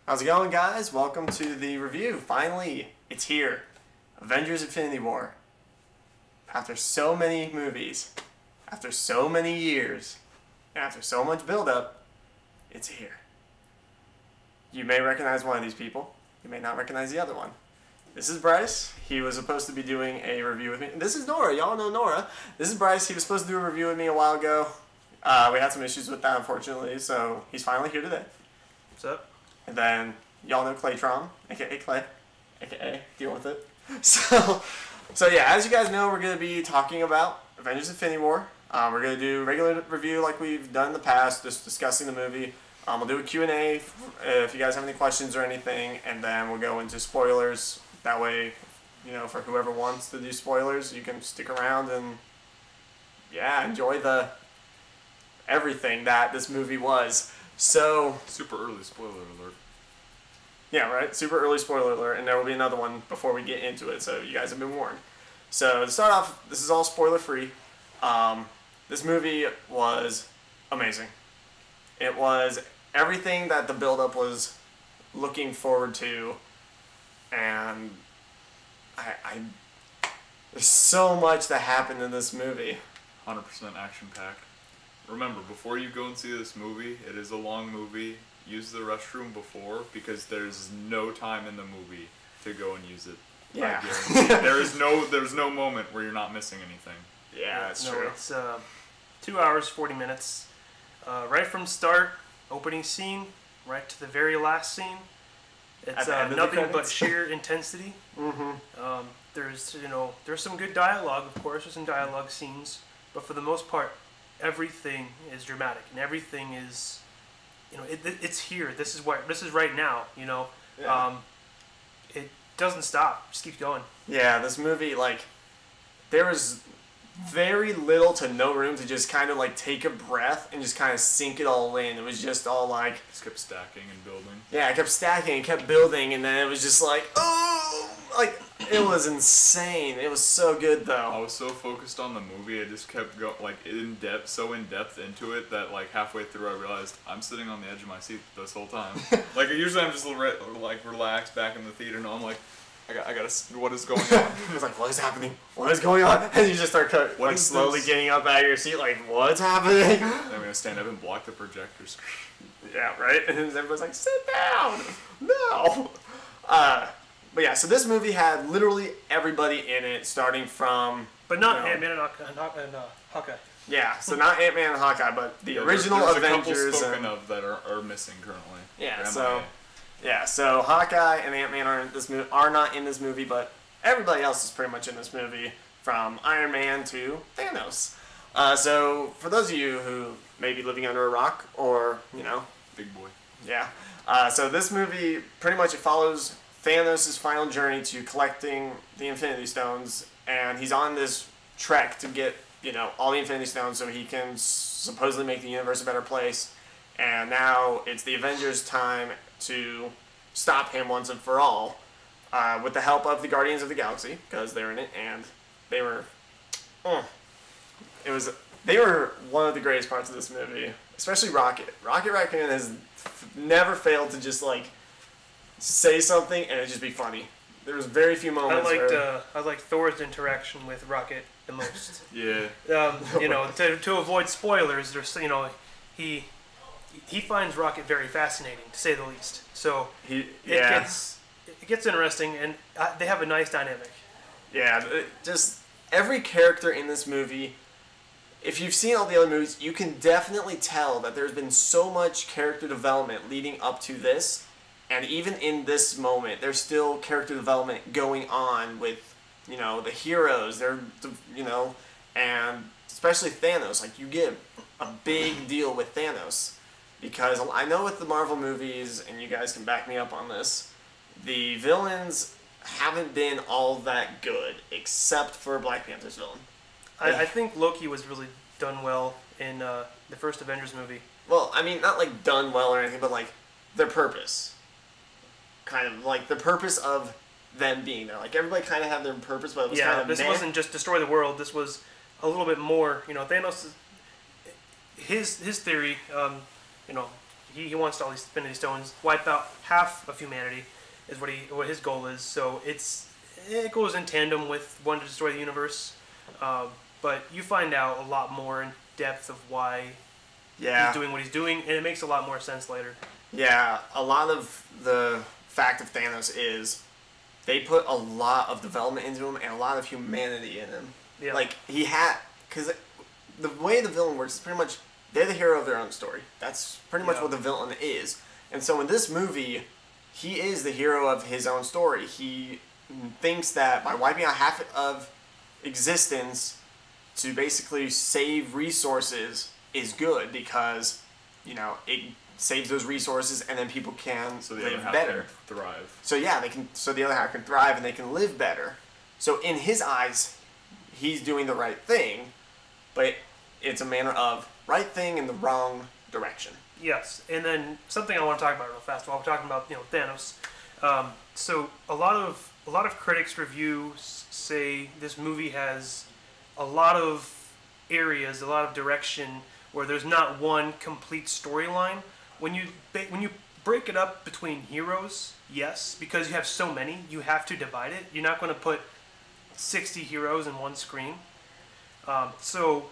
How's it going, guys? Welcome to the review. Finally, it's here. Avengers Infinity War. After so many movies, after so many years, and after so much build-up, it's here. You may recognize one of these people. You may not recognize the other one. This is Bryce. He was supposed to be doing a review with me. This is Nora. Y'all know Nora. This is Bryce. He was supposed to do a review with me a while ago. We had some issues with that, unfortunately, so he's finally here today. What's up? And then y'all know Claytron, aka Clay, aka deal with it. So yeah, as you guys know, we're gonna be talking about Avengers Infinity War. We're gonna do a regular review like we've done in the past, just discussing the movie. We'll do a Q&A if you guys have any questions or anything, and then we'll go into spoilers. That way, you know, for whoever wants to do spoilers, you can stick around and yeah, enjoy the everything that this movie was. So super early spoiler alert. Yeah, right? Super early spoiler alert, and there will be another one before we get into it, so you guys have been warned. So to start off, this is all spoiler free. This movie was amazing. It was everything that the build-up was looking forward to, and there's so much that happened in this movie. 100% action-packed. Remember, before you go and see this movie, it is a long movie. Use the restroom before, because there's no time in the movie to go and use it. Yeah. There's no moment where you're not missing anything. Yeah, that's true. It's 2 hours, 40 minutes. Right from start, opening scene, right to the very last scene. It's nothing but sheer intensity. Mm-hmm. There's some good dialogue, of course. There's some dialogue scenes, but for the most part, everything is dramatic and everything is, it's here. This is right now. Yeah. It doesn't stop. It just keeps going. Yeah, this movie, there was very little to no room to just kind of take a breath and just kind of sink it all in. It was just all just kept stacking and building. Yeah, it kept stacking and kept building, and then it was just it was insane. It was so good though. I was so focused on the movie, I just kept going so in depth into it that halfway through I realized I'm sitting on the edge of my seat this whole time. Usually I'm just relaxed back in the theater, and I'm like, I gotta. What is going on? It's what is happening? What is going on? And you just start slowly getting up out of your seat, what's happening? Then I'm gonna stand up and block the projector screen. Yeah, right. And everyone's like, "Sit down, no." But yeah, so this movie had literally everybody in it, starting from. But not Ant-Man and Hawkeye. Yeah, so not Ant-Man and Hawkeye, but the original there's Avengers. A couple spoken of that are missing currently. Yeah, so Hawkeye and Ant-Man are not in this movie, but everybody else is pretty much in this movie, from Iron Man to Thanos. So for those of you who may be living under a rock, or big boy. Yeah. So this movie pretty much it follows Thanos' final journey to collecting the Infinity Stones, and he's on this trek to get all the Infinity Stones so he can supposedly make the universe a better place. And now it's the Avengers' time to stop him once and for all, with the help of the Guardians of the Galaxy, because they're in it, and they were one of the greatest parts of this movie, especially Rocket. Rocket Raccoon has never failed to just say something and it just be funny. There was very few moments. I liked Thor's interaction with Rocket the most. Yeah. To avoid spoilers, there's he finds Rocket very fascinating, to say the least. So it gets interesting, and they have a nice dynamic. Yeah, just every character in this movie. If you've seen all the other movies, you can definitely tell that there's been so much character development leading up to this, and even in this moment, there's still character development going on with, the heroes. And especially Thanos. You get a big deal with Thanos, because I know with the Marvel movies, and you guys can back me up on this, the villains haven't been all that good, except for Black Panther's villain. I think Loki was really done well in the first Avengers movie. Well, I mean, not done well or anything, but their purpose. Kind of the purpose of them being there. Everybody kind of had their purpose, but it was kind of this wasn't just destroy the world. This was a little bit more. Thanos, his theory. he wants all these Infinity Stones, wipe out half of humanity, is what his goal is. So it goes in tandem with wanting to destroy the universe. But you find out a lot more in depth of why he's doing what he's doing, and it makes a lot more sense later. Yeah, a lot of the fact of Thanos is they put a lot of development into him and a lot of humanity in him. Yeah. Like, because the way the villain works is pretty much, they're the hero of their own story. That's pretty much what the villain is. And so in this movie, he is the hero of his own story. He thinks that by wiping out half of existence to basically save resources is good because, it saves those resources and then people can live better. Can thrive. So yeah, so the other half can thrive and they can live better. So in his eyes, he's doing the right thing, but it's a manner of right thing in the wrong direction. Yes, and then something I want to talk about real fast while we're talking about Thanos. So a lot of critics reviews say this movie has a lot of areas, a lot of direction where there's not one complete storyline. When you break it up between heroes, yes, because you have so many, you have to divide it. You're not going to put 60 heroes in one screen. So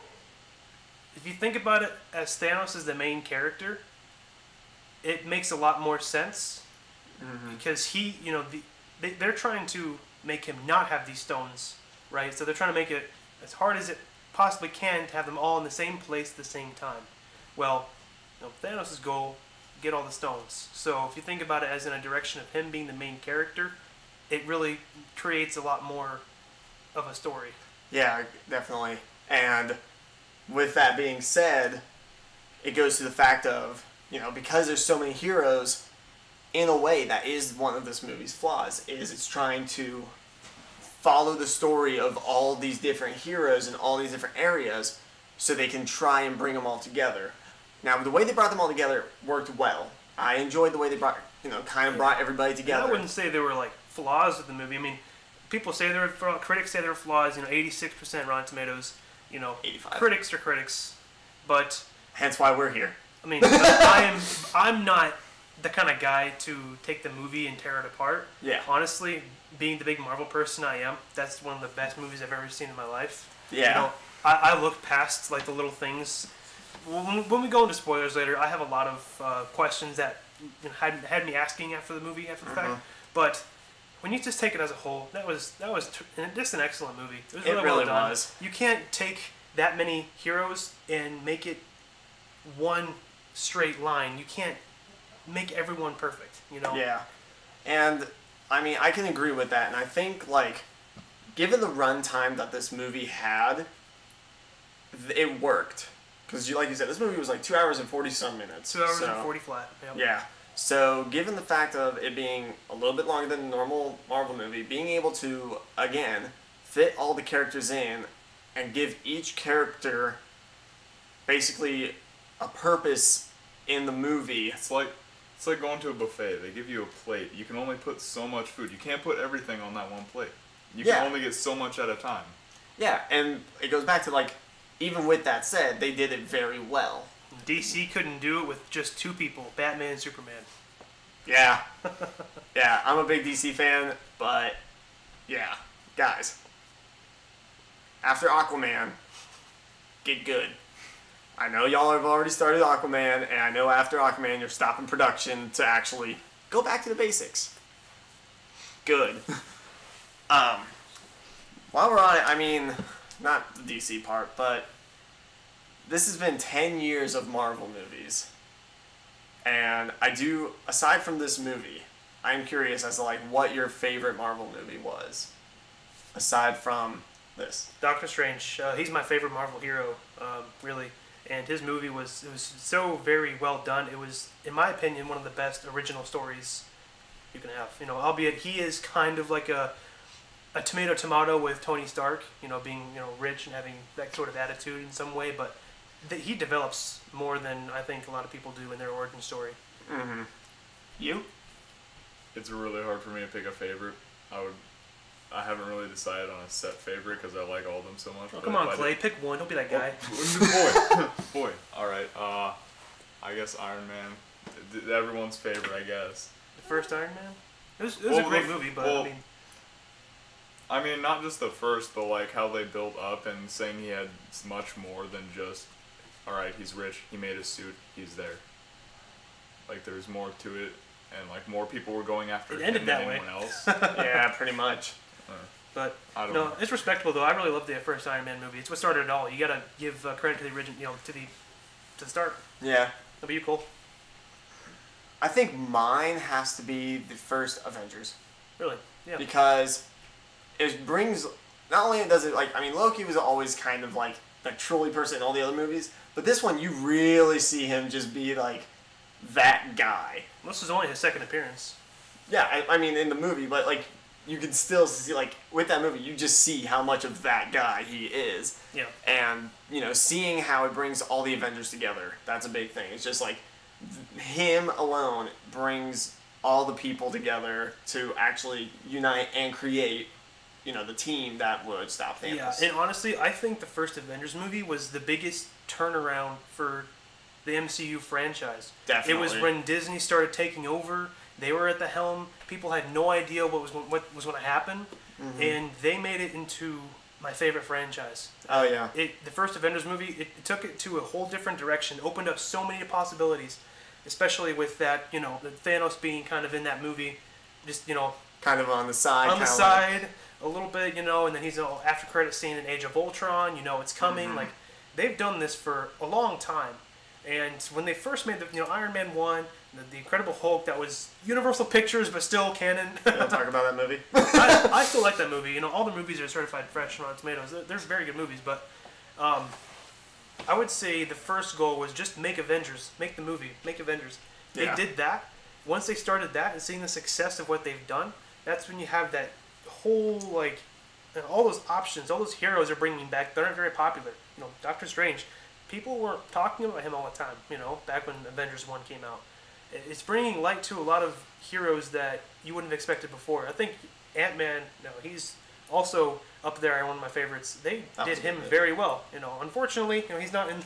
if you think about it as Thanos is the main character, it makes a lot more sense because they're trying to make him not have these stones, right? So they're trying to make it as hard as it possibly can to have them all in the same place at the same time. Well, Thanos' goal, get all the stones. So if you think about it as in a direction of him being the main character, it really creates a lot more of a story. Yeah, definitely. And with that being said, it goes to the fact of, because there's so many heroes, in a way that is one of this movie's flaws, is it's trying to follow the story of all these different heroes in all these different areas so they can try and bring them all together. Now, the way they brought them all together worked well. I enjoyed the way they brought everybody together. I wouldn't say there were flaws with the movie. I mean, people say critics say there are flaws. 86% Rotten Tomatoes. 85. Critics are critics, but hence why we're here. I mean, I'm not the kind of guy to take the movie and tear it apart. Yeah. Honestly, being the big Marvel person I am, that's one of the best movies I've ever seen in my life. Yeah. I look past the little things. When we go into spoilers later, I have a lot of questions that had me asking after the movie, after the fact. But when you just take it as a whole, that was just an excellent movie. It was really well done. You can't take that many heroes and make it one straight line. You can't make everyone perfect, Yeah. And, I mean, I can agree with that. And I think, given the runtime that this movie had, it worked. Because, like you said, this movie was 2 hours and 40-some minutes. 2 hours and 40 flat. Yep. Yeah. So, given the fact of it being a little bit longer than a normal Marvel movie, being able to, again, fit all the characters in and give each character basically a purpose in the movie. It's like going to a buffet. They give you a plate. You can only put so much food. You can't put everything on that one plate. You can only get so much at a time. Yeah, and it goes back to, even with that said, they did it very well. DC couldn't do it with just two people, Batman and Superman. Yeah. Yeah, I'm a big DC fan, but yeah, guys. After Aquaman, get good. I know y'all have already started Aquaman, and I know after Aquaman you're stopping production to actually go back to the basics. Good. While we're on it, I mean, not the DC part, but this has been 10 years of Marvel movies. And aside from this movie, I'm curious as to what your favorite Marvel movie was. Aside from this. Doctor Strange. He's my favorite Marvel hero, really. And his movie was so very well done. It was, in my opinion, one of the best original stories you can have. Albeit he is kind of like a tomato with Tony Stark, being rich and having that sort of attitude in some way, but he develops more than I think a lot of people do in their origin story. Mm-hmm. You? It's really hard for me to pick a favorite. I haven't really decided on a set favorite because I like all of them so much. Oh, come on, Clay, pick one. Don't be that guy. Boy. All right. I guess Iron Man everyone's favorite, I guess. The first Iron Man. It was a great movie, but I mean, not just the first, but like how they built up and saying he had much more than just, all right, he's rich, he made a suit, he's there. Like there's more to it, and like more people were going after him than anyone else. Yeah, pretty much. But no, it's respectable though. I really loved the first Iron Man movie. It's what started it all. You gotta give credit to the original, to the start. Yeah. That'd be cool. I think mine has to be the first Avengers. Really? Yeah. Because it brings, not only does it Loki was always kind of like the trolley person in all the other movies, but this one you really see him just be like that guy. This is only his second appearance. Yeah, I mean in the movie, but like you can still see, like, with that movie, you just see how much of that guy he is. Yeah. And, seeing how it brings all the Avengers together, that's a big thing. It's just like, him alone brings all the people together to actually unite and create, the team that would stop Thanos. Yeah, and honestly, I think the first Avengers movie was the biggest turnaround for the MCU franchise. Definitely. It was when Disney started taking over. They were at the helm. People had no idea what was going to happen, and they made it into my favorite franchise. Oh yeah. The first Avengers movie, it took it to a whole different direction. Opened up so many possibilities, especially with that the Thanos being kind of in that movie, just kind of on the side. On the side, a little bit, and then he's after credit scene in Age of Ultron. It's coming. Like they've done this for a long time. And when they first made the Iron Man 1, the Incredible Hulk, that was Universal Pictures but still canon. You want to talk about that movie? I still like that movie. All the movies are certified fresh on Rotten Tomatoes. They're very good movies, but I would say the first goal was just make Avengers, make the movie, make Avengers. They did that. Once they started that and seeing the success of what they've done, that's when you have that whole all those options, all those heroes are bringing back. They aren't very popular. Doctor Strange. People were talking about him all the time, back when Avengers 1 came out. It's bringing light to a lot of heroes that you wouldn't have expected before. I think Ant-Man, he's also up there, one of my favorites. They did him very well. Unfortunately, he's not in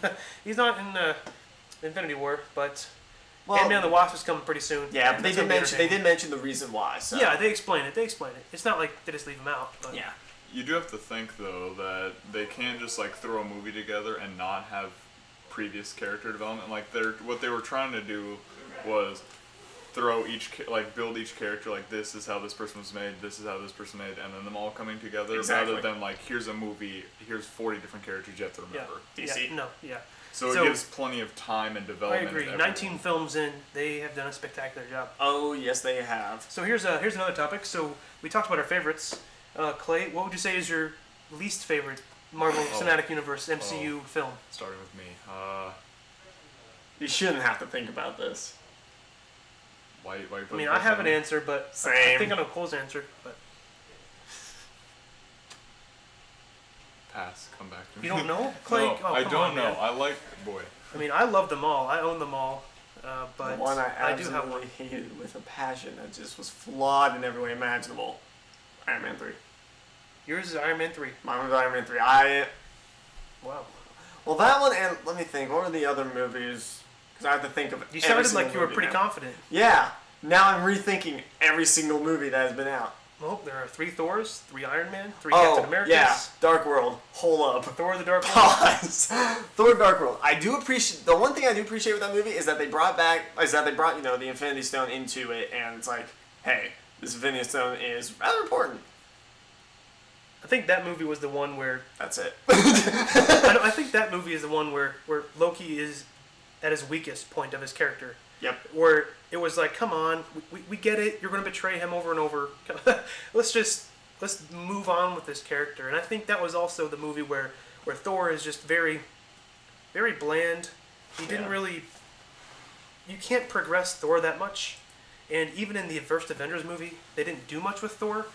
Infinity War, but Ant-Man and the Wasp is coming pretty soon. Yeah, but they did mention the reason why. So. Yeah, they explain it. It's not like they just leave him out. But. Yeah. You do have to think, though, that they can't just, throw a movie together and not have previous character development. What they were trying to do was throw build each character, this is how this person was made, this is how this person made, and then them all coming together, rather than, here's a movie, here's 40 different characters you have to remember. Yeah. DC? Yeah. So it gives plenty of time and development. I agree. 19 films in, they have done a spectacular job. Oh, yes, they have. So here's another topic. So we talked about our favorites. Clay, what would you say is your least favorite Marvel Cinematic Universe MCU film? Starting with me. You shouldn't have to think about this. Why I have an answer, but Same. I think I know Cole's answer. But pass. Come back to me. You don't know, Clay? No, I don't know. Man. I love them all. I own them all. But the one I do have one. hated with a passion that just was flawed in every way imaginable. Iron Man 3. Yours is Iron Man 3. Mine was Iron Man 3. Wow. Well, that one, and let me think. What were the other movies? Because I have to think of You sounded like you were pretty confident. Yeah. Now I'm rethinking every single movie that has been out. Well, there are 3 Thors, 3 Iron Man, 3 Captain Americas. Yeah. Dark World. Hold up. Thor: The Dark World. Pause. Thor: Dark World. I do appreciate the one thing I do appreciate with that movie is that they brought the Infinity Stone into it, and it's like, hey, this Infinity Stone is rather important. I think that movie was the one where... That's it. I think that movie is the one where Loki is at his weakest point of his character. Yep. Where it was like, come on, we get it, you're going to betray him over and over. Let's move on with this character. And I think that was also the movie where Thor is just very, very bland. He didn't really... You can't progress Thor that much. And even in the first Avengers movie, they didn't do much with Thor.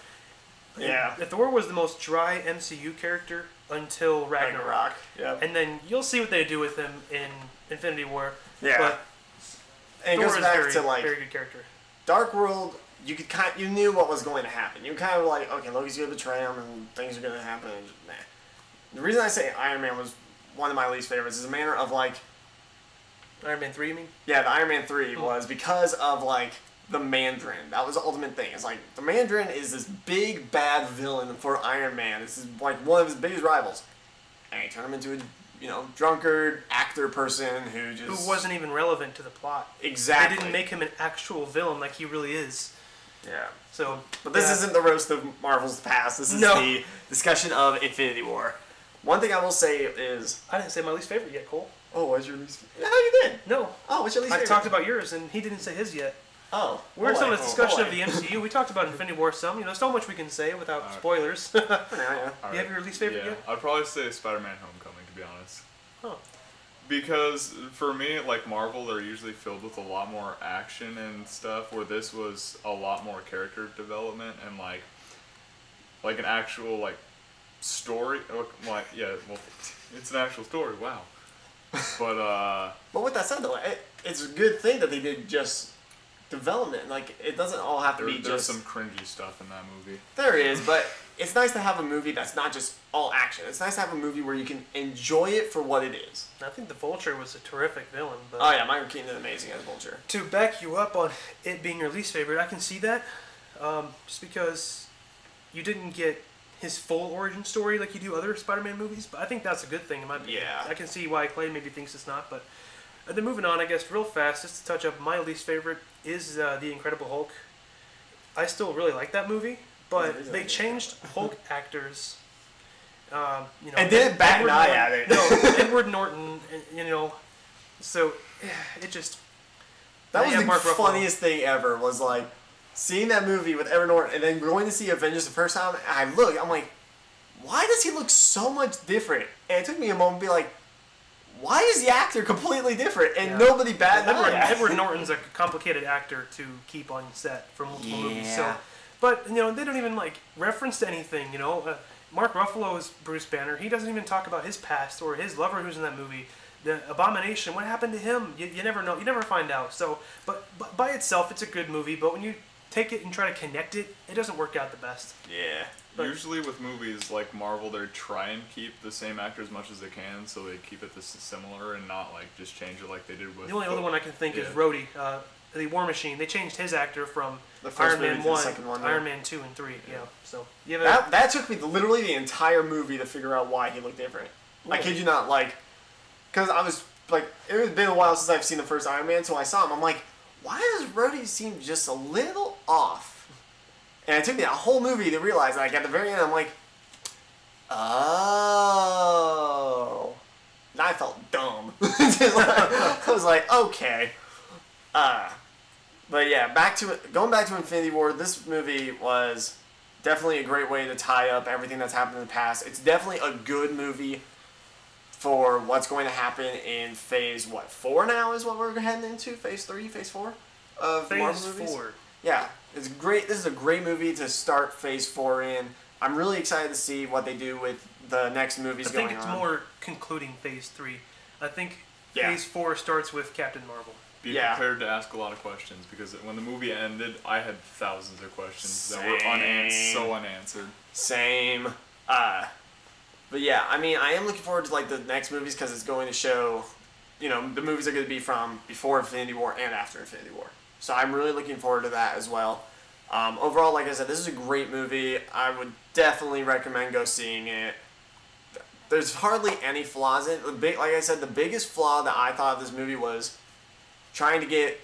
Yeah. Thor was the most dry MCU character until Ragnarok. Yeah. And then you'll see what they do with him in Infinity War. Yeah. But and Thor it goes back is to very good character. Dark World. You knew what was going to happen. You kind of like, okay, Loki's gonna betray him, and things are gonna happen. And just, nah. The reason I say Iron Man was one of my least favorites is a manner of Iron Man 3, you mean? Yeah, the Iron Man 3 was because of, like, the Mandarin. That was the ultimate thing. It's like, the Mandarin is this big, bad villain for Iron Man. This is, like, one of his biggest rivals. And he turned him into a, drunkard, actor person who just... Who wasn't even relevant to the plot. Exactly. They didn't make him an actual villain like he really is. Yeah. So... But this isn't the roast of Marvel's past. This is the discussion of Infinity War. One thing I will say is... I didn't say my least favorite yet, Cole. Oh, what's your least favorite? No, you did. No. Oh, what's your least favorite? I talked about yours, and he didn't say his yet. Oh. We're still in a discussion of the MCU. We talked about Infinity War some. So much we can say without spoilers. For now, yeah. Do you have your least favorite yet? I'd probably say Spider-Man Homecoming, to be honest. Huh. Because for me, like Marvel, they're usually filled with a lot more action and stuff, where this was a lot more character development and like an actual like story. Like it's an actual story. Wow. But with that said, though, it's a good thing that they did just development. Like, it doesn't all have to be just... There's some cringy stuff in that movie. There is, but it's nice to have a movie that's not just all action. It's nice to have a movie where you can enjoy it for what it is. I think the Vulture was a terrific villain. But oh, yeah, Michael Keaton is amazing as Vulture. To back you up on it being your least favorite, I can see that. Just because you didn't get his full origin story like you do other Spider-Man movies, but I think that's a good thing in my opinion. Yeah. I can see why Clay maybe thinks it's not, but then moving on, I guess, real fast, just to touch up, my least favorite is The Incredible Hulk. I still really like that movie, but they changed Hulk actors. And didn't bat an eye at it. No, Edward Norton, so it just... That was the funniest thing ever, was like, seeing that movie with Edward Norton and then going to see Avengers the first time, and I'm like, why does he look so much different? And it took me a moment to be like, why is the actor completely different? And nobody batted an eye at it. Edward Norton's a complicated actor to keep on set for multiple movies. So, but, they don't even, reference anything, Mark Ruffalo is Bruce Banner. He doesn't even talk about his past or his lover who's in that movie. The Abomination, what happened to him? You never know. You never find out. So, but by itself, it's a good movie. But when you take it and try to connect it, it doesn't work out the best. Yeah. But usually with movies like Marvel, they try and keep the same actor as much as they can, so they keep it this similar and not just change it like they did with... The only other one I can think is Rhodey, the War Machine. They changed his actor from the first Iron Man movie 1 to the second one, to Iron Man 2 and 3. Yeah. So that took me literally the entire movie to figure out why he looked different. I kid you not, because I was it has been a while since I've seen the first Iron Man, so I saw him. I'm like, why does Rhodey seem just a little off? And it took me a whole movie to realize, at the very end, I'm like, oh. And I felt dumb. I was like, okay. But yeah, going back to Infinity War, this movie was definitely a great way to tie up everything that's happened in the past. It's definitely a good movie for what's going to happen in phase, 4 now is what we're heading into? Phase 3, phase 4 of Marvel movies? Phase 4. Yeah, it's great. This is a great movie to start phase 4 in. I'm really excited to see what they do with the next movies going on. I think it's more concluding phase 3. I think phase 4 starts with Captain Marvel. Be prepared to ask a lot of questions, because when the movie ended, I had thousands of questions that were so unanswered. Same. But yeah, I am looking forward to the next movies, because it's going to show, the movies are going to be from before Infinity War and after Infinity War. So I'm really looking forward to that as well. Overall, like I said, this is a great movie. I would definitely recommend go seeing it. There's hardly any flaws in it. Like I said, the biggest flaw that I thought of this movie was trying to get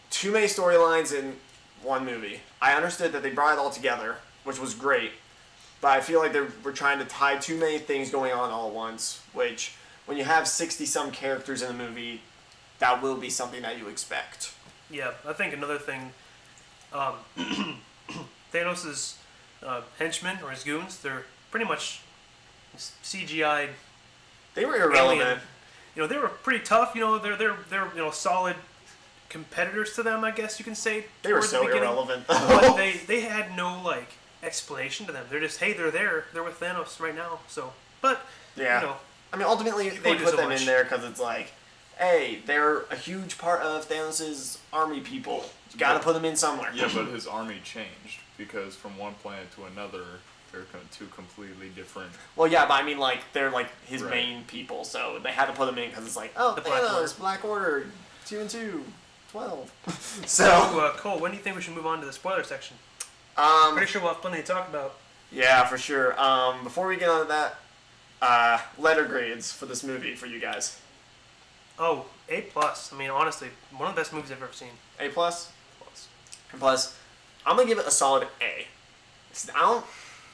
too many storylines in one movie. I understood that they brought it all together, which was great. But I feel like they were trying to tie too many things going on all at once, which, when you have 60-some characters in a movie, that will be something that you expect. Yeah, I think another thing, Thanos' henchmen, or his goons, they're pretty much CGI'd. They were irrelevant. Alien. They were pretty tough. They're solid competitors to them, I guess you can say. They were so irrelevant. But they had no explanation to them. They're just, hey, they're there. They're with Thanos right now. So, but ultimately they put them in there because it's hey, they're a huge part of Thanos' army people. You gotta put them in somewhere. Yeah, but his army changed, because from one planet to another, they're two completely different... Well, yeah, but they're his main people, so they had to put them in because it's Thanos, Black Order. 2 and 2, 12. So, Cole, when do you think we should move on to the spoiler section? Pretty sure we'll have plenty to talk about. Yeah, for sure. Before we get on to that, letter grades for this movie for you guys. Oh, A+. I mean, honestly, one of the best movies I've ever seen. A+? Plus. I'm going to give it a solid A.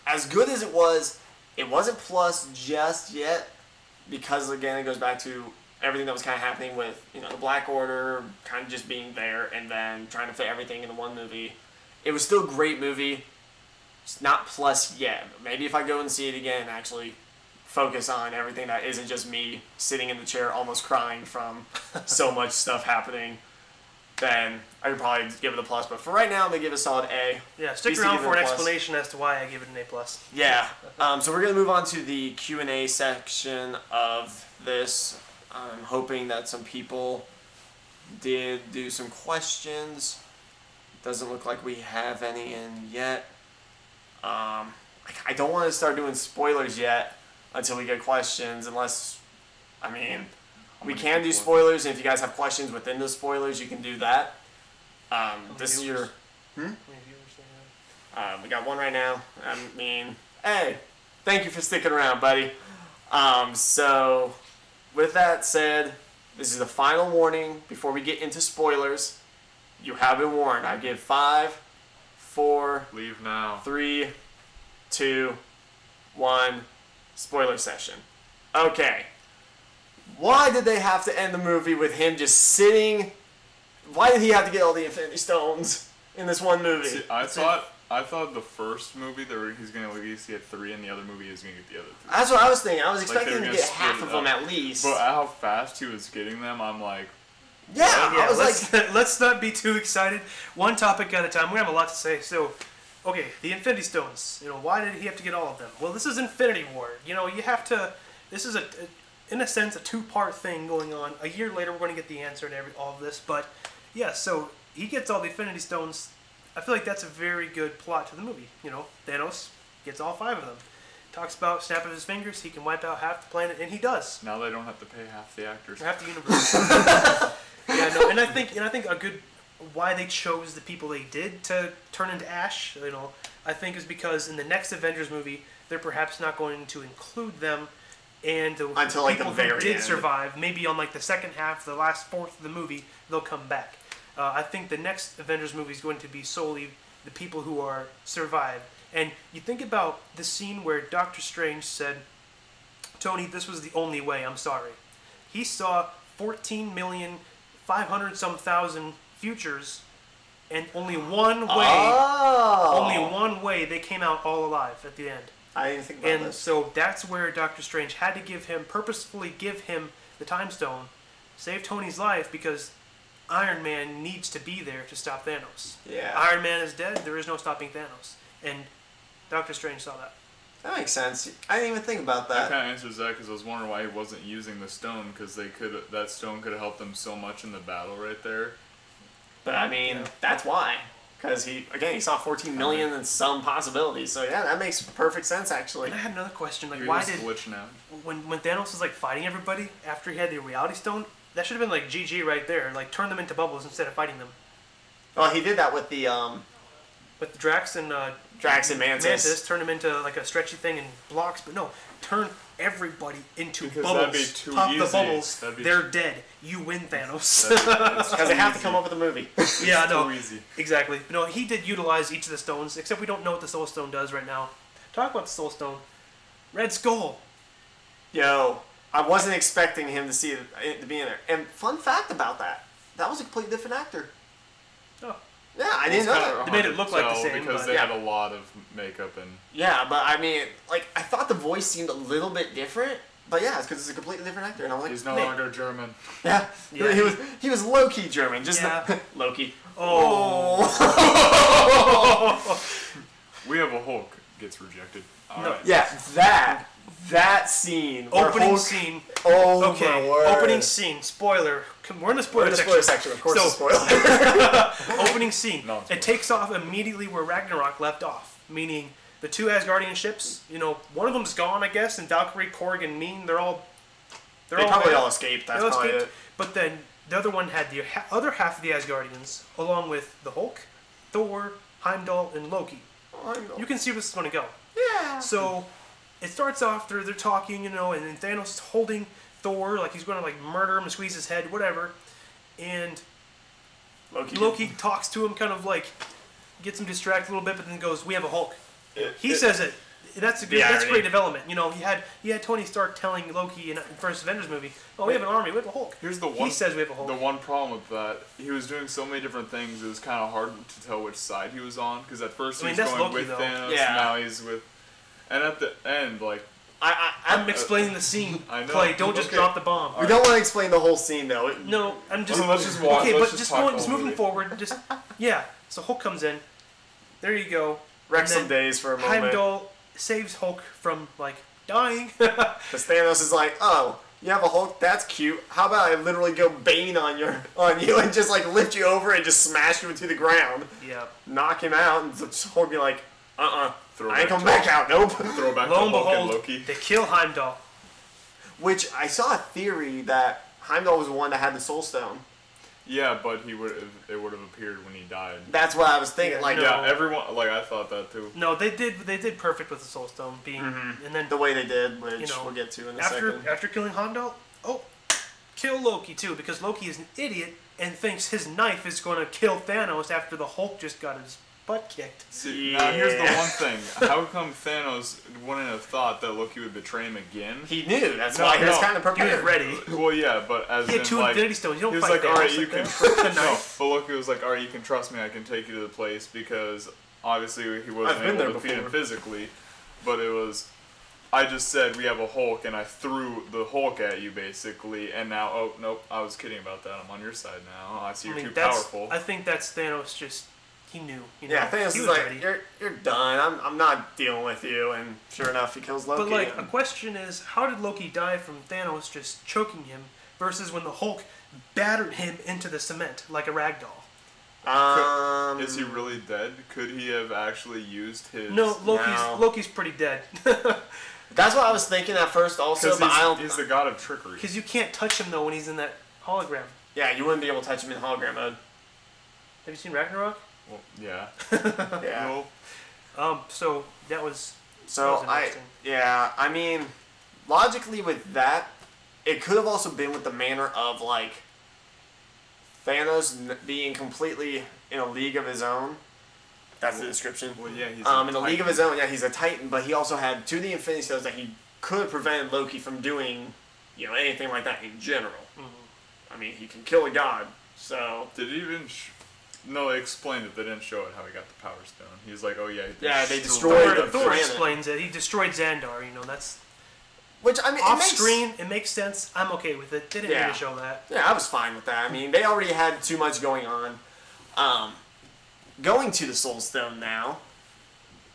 As good as it wasn't plus just yet, because, again, it goes back to everything that was kind of happening with, the Black Order kind of just being there and then trying to fit everything into one movie. It was still a great movie. It's not plus yet. Maybe if I go and see it again and actually focus on everything that isn't just me sitting in the chair almost crying from so much stuff happening, then I could probably give it a plus. But for right now, I'm going to give it a solid A. Yeah, stick around for an explanation as to why I give it an A+. Yeah. So we're going to move on to the Q&A section of this. I'm hoping that some people did do some questions. Doesn't look like we have any in yet. I don't want to start doing spoilers yet until we get questions, unless, we can do spoilers, and if you guys have questions within the spoilers, you can do that. This is your... we got one right now. Hey, thank you for sticking around, buddy. So, with that said, this is the final warning before we get into spoilers. You have been warned. I give 5, 4, leave now. 3, 2, 1, spoiler session. Okay. Why did they have to end the movie with him just sitting? Why did he have to get all the Infinity Stones in this one movie? See, I thought the first movie he's gonna at least get 3, and the other movie is gonna get the other 3. That's what I was thinking. I was expecting him to get half of them at least. But how fast he was getting them, I'm like. Yeah, I was let's not be too excited. One topic at a time. We have a lot to say. So, okay, the Infinity Stones. Why did he have to get all of them? Well, this is Infinity War. You have to. This is in a sense, a 2-part thing going on. A year later, we're going to get the answer to all of this. But yeah, so he gets all the Infinity Stones. I feel like that's a very good plot to the movie. Thanos gets all 5 of them. Talks about snap of his fingers, he can wipe out half the planet, and he does. Now they don't have to pay half the actors. Half the universe. Yeah, no, and I think a good why they chose the people they did to turn into Ash, I think is because in the next Avengers movie, they're perhaps not going to include them, and the until people the very who did end. survive, maybe on the second half, the last fourth of the movie, they'll come back. I think the next Avengers movie is going to be solely the people who are survived. And you think about the scene where Doctor Strange said, "Tony, this was the only way, I'm sorry." He saw 14,500,000 futures, and only one way they came out all alive at the end. I didn't think about this. And so that's where Doctor Strange had to purposefully give him the Time Stone, save Tony's life, because Iron Man needs to be there to stop Thanos. Yeah. Iron Man is dead, there is no stopping Thanos. And Doctor Strange saw that. That makes sense. I didn't even think about that. That kind of answers that, because I was wondering why he wasn't using the stone, because that stone could have helped them so much in the battle right there. But that's why. Because he saw 14 million and some possibilities. So yeah, that makes perfect sense actually. And I had another question, why did when Thanos was fighting everybody after he had the Reality Stone, that should have been GG right there. Turn them into bubbles instead of fighting them. Well, he did that with the Drax and Mantis. Turn them into a stretchy thing and blocks, but no, turn everybody into bubbles. That'd be too Pop easy. the bubbles. They're dead. You win, Thanos. Because they have to come up with a movie. Yeah, no, too easy. Exactly. No, he did utilize each of the stones, except we don't know what the Soul Stone does right now. Talk about the Soul Stone. Red Skull. Yo, I wasn't expecting him to be in there. And fun fact about that was a completely different actor. Oh. Yeah, I didn't know that. They made it look like the same, because they had a lot of makeup and. Yeah, but I thought the voice seemed a little bit different. But yeah, it's because it's a completely different actor, and I'm like, he's no longer German. Yeah, he was low key German, just Loki. Oh. We have a Hulk gets rejected. All right. Yeah, that scene. Opening scene. Oh, okay. my word. Opening scene. Spoiler. We're in the spoiler section. Of course, spoiler. Opening scene. No, it takes off immediately where Ragnarok left off, meaning the 2 Asgardian ships. One of them's gone, I guess, and Valkyrie, Korg, and Ming, they probably all escaped. That's probably it. But then the other one had the other half of the Asgardians, along with the Hulk, Thor, Heimdall, and Loki. You can see where this is going to go. Yeah. So it starts off, they're talking, and then Thanos is holding Thor, like he's going to like murder him and squeeze his head, whatever. And Loki talks to him, kind of like gets him distracted a little bit, but then goes, "We have a Hulk." He says it. That's great development. He had Tony Stark telling Loki in the first Avengers movie, "Oh, we have an army. We have a Hulk." Here's the one. He says we have a Hulk. The one problem with that, he was doing so many different things. It was kind of hard to tell which side he was on, because at first he was going Loki, with though. Thanos, Yeah. now he's with, and at the end, like. I'm explaining the scene. I know. Clay, don't just drop the bomb. We don't want to explain the whole scene, though. No, I'm just. Let's just walk. Okay, let's but just talk moving movie. forward. So Hulk comes in. There you go. Wreck And some then days for a moment. Heimdall saves Hulk from dying. Because Thanos is like, "Oh, you have a Hulk? That's cute. How about I literally go Bane on you and just like lift you over and just smash you into the ground, Yeah. knock him out, and just Hulk be like, Throw I ain't back coming back out, nope." Throw back Lo to and Hulk and behold, Loki. they kill Heimdall. Which I saw a theory that Heimdall was the one that had the Soul Stone. Yeah, but it would have appeared when he died. That's what I was thinking. Yeah, Like, no. Yeah, everyone, like, I thought that too. No, they did perfect with the Soul Stone being, and then the way they did, which You know, we'll get to in a after second. killing Heimdall, kill Loki too, because Loki is an idiot and thinks his knife is going to kill Thanos after the Hulk just got his butt kicked. See, now here's the one thing. How come Thanos wouldn't have thought that Loki would betray him again? He knew. That's No, why he was no. kind of He prepared. was ready. Well, yeah, but as He had in, two like, Infinity Stones. You don't he was fight like, all right, Thanos you can. that. No, but Loki was like, all right, you can trust me. I can take you to the place, because obviously he wasn't I've been able there to defeat him before. physically, but it was. I just said we have a Hulk, and I threw the Hulk at you basically, and now, oh nope, I was kidding about that. I'm on your side now. I see you're too powerful. I think that's Thanos. Just he knew. Yeah, Thanos he is was like, ready. you're done. I'm not dealing with you. And sure enough, he kills Loki. But like, a and- question is, how did Loki die from Thanos just choking him versus when the Hulk battered him into the cement like a rag doll? Is he really dead? Could he have actually used his? No, No. Loki's pretty dead. That's what I was thinking at first also, Because but I don't... he's the god of trickery. Because you can't touch him though when he's in that hologram. Yeah, you wouldn't be able to touch him in hologram mode. Have you seen Ragnarok? Well, yeah. Yeah. Well, So that was. So, that was interesting. I mean, logically with that, it could have also been with the manner of, like, Thanos being completely in a league of his own. That's the description. well, yeah, he's In a league of his own, yeah, he's a Titan, but he also had two of the Infinity Stones that he could have prevented Loki from doing, anything like that in general. Mm-hmm. I mean, he can kill a god, so... Did he even? No, they explained it. They didn't show it how he got the Power Stone. He's like, oh yeah. Yeah, they destroyed destroyed the Thor planet. explains it. He destroyed Xandar. That's Which, I mean, off it makes... screen. It makes sense. I'm okay with it. They didn't Yeah. need to show that. Yeah, I was fine with that. I mean, they already had too much going on. Going to the Soul Stone now.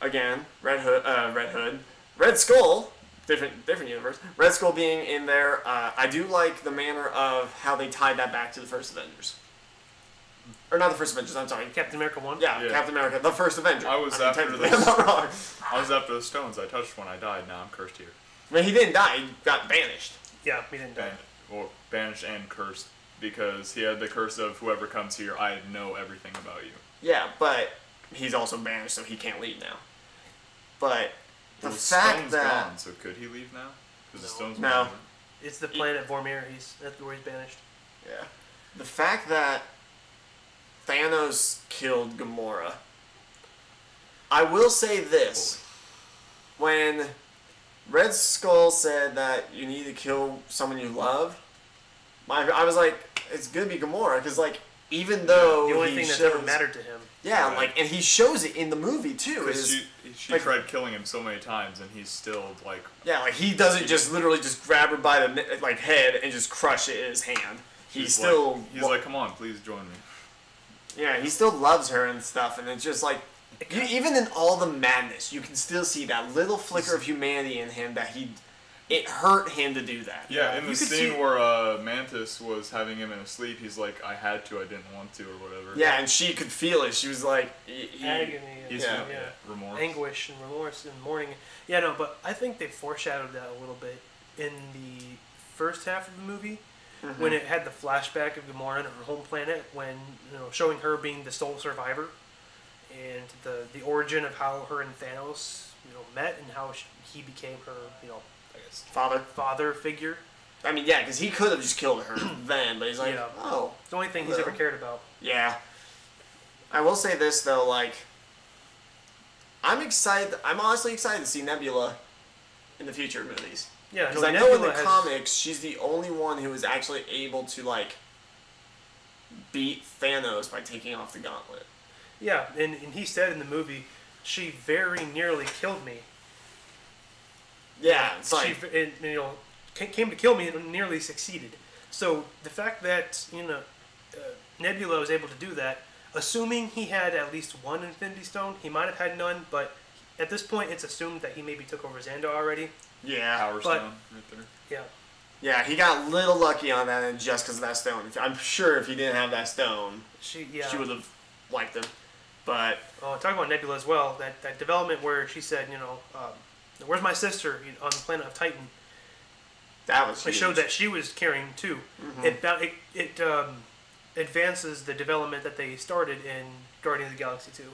Again, Red Hood, Red Skull, different universe. Red Skull being in there. I do like the manner of how they tied that back to the first Avengers. Or not the first Avengers. I'm sorry. Captain America 1? Yeah, Yeah. Captain America, the first Avenger. I was after technically, this. I'm not wrong. I was after the stones. I touched one. I died. Now I'm cursed here. I mean, he didn't die. He got banished. Yeah, he didn't die. Banished and cursed, because he had the curse of whoever comes here, I know everything about you. Yeah, but he's also banished, so he can't leave now. But the The fact stone's that... gone, so could he leave now? Because the No. stone's No. gone. It's the planet Vormir. That's where he's banished. Yeah. The fact that Thanos killed Gamora. I will say this. When Red Skull said that you need to kill someone you love, I was like, it's gonna be Gamora, because, like, even though The only he thing that's shows, ever mattered to him. Yeah, Right. like, and he shows it in the movie, too. Because Is, she like- tried killing him so many times, and he's still, like... yeah, like, he doesn't just literally just grab her by the, like, head and just crush it in his hand. He's still... Like, he's like, come on, please join me. Yeah, he still loves her and stuff, and it's just like, even in all the madness, you can still see that little flicker of humanity in him that it hurt him to do that. Yeah, in the You could scene see- where Mantis was having him in a sleep, he's like, I had to, I didn't want to, or whatever. Yeah, and she could feel it. She was like, Agony and He's Yeah. remorse. anguish and remorse and mourning. Yeah, no, but I think they foreshadowed that a little bit in the first half of the movie when it had the flashback of Gamora and her home planet, when showing her being the sole survivor, and the origin of how her and Thanos met and how he became her I guess father figure. I mean, yeah, because he could have just killed her then, but he's like, oh. It's the only thing he's ever cared about. Yeah. I will say this, though, like, I'm excited. I'm honestly excited to see Nebula in the future movies. Yeah, because I know in the comics, she's the only one who is actually able to, like, beat Thanos by taking off the gauntlet. Yeah, and he said in the movie, she very nearly killed me. Yeah, it's like... came to kill me and nearly succeeded. So the fact that Nebula was able to do that, assuming he had at least one Infinity Stone, he might have had none, but at this point it's assumed that he maybe took over Xandar already. Yeah, Power Stone right there. Yeah. Yeah, he got a little lucky on that, and just because of that stone. I'm sure if he didn't have that stone, she would have liked him. But talking about Nebula as well, that development where she said, where's my sister on the planet of Titan? That was huge. It showed that she was carrying too. Mm-hmm. It advances the development that they started in Guardians of the Galaxy 2.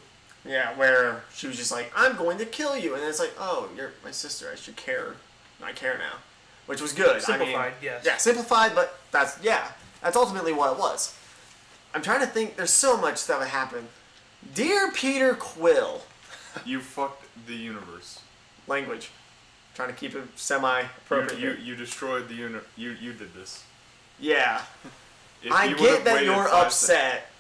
Yeah, where she was just like, I'm going to kill you. And it's like, oh, you're my sister. I should care. I care now. Which was good. Simplified, yes. Yeah, simplified, but that's ultimately what it was. I'm trying to think. There's so much stuff that happened. Dear Peter Quill. You fucked the universe. Language. Trying to keep it semi-appropriate. You destroyed the universe. You did this. Yeah. I get that you're upset,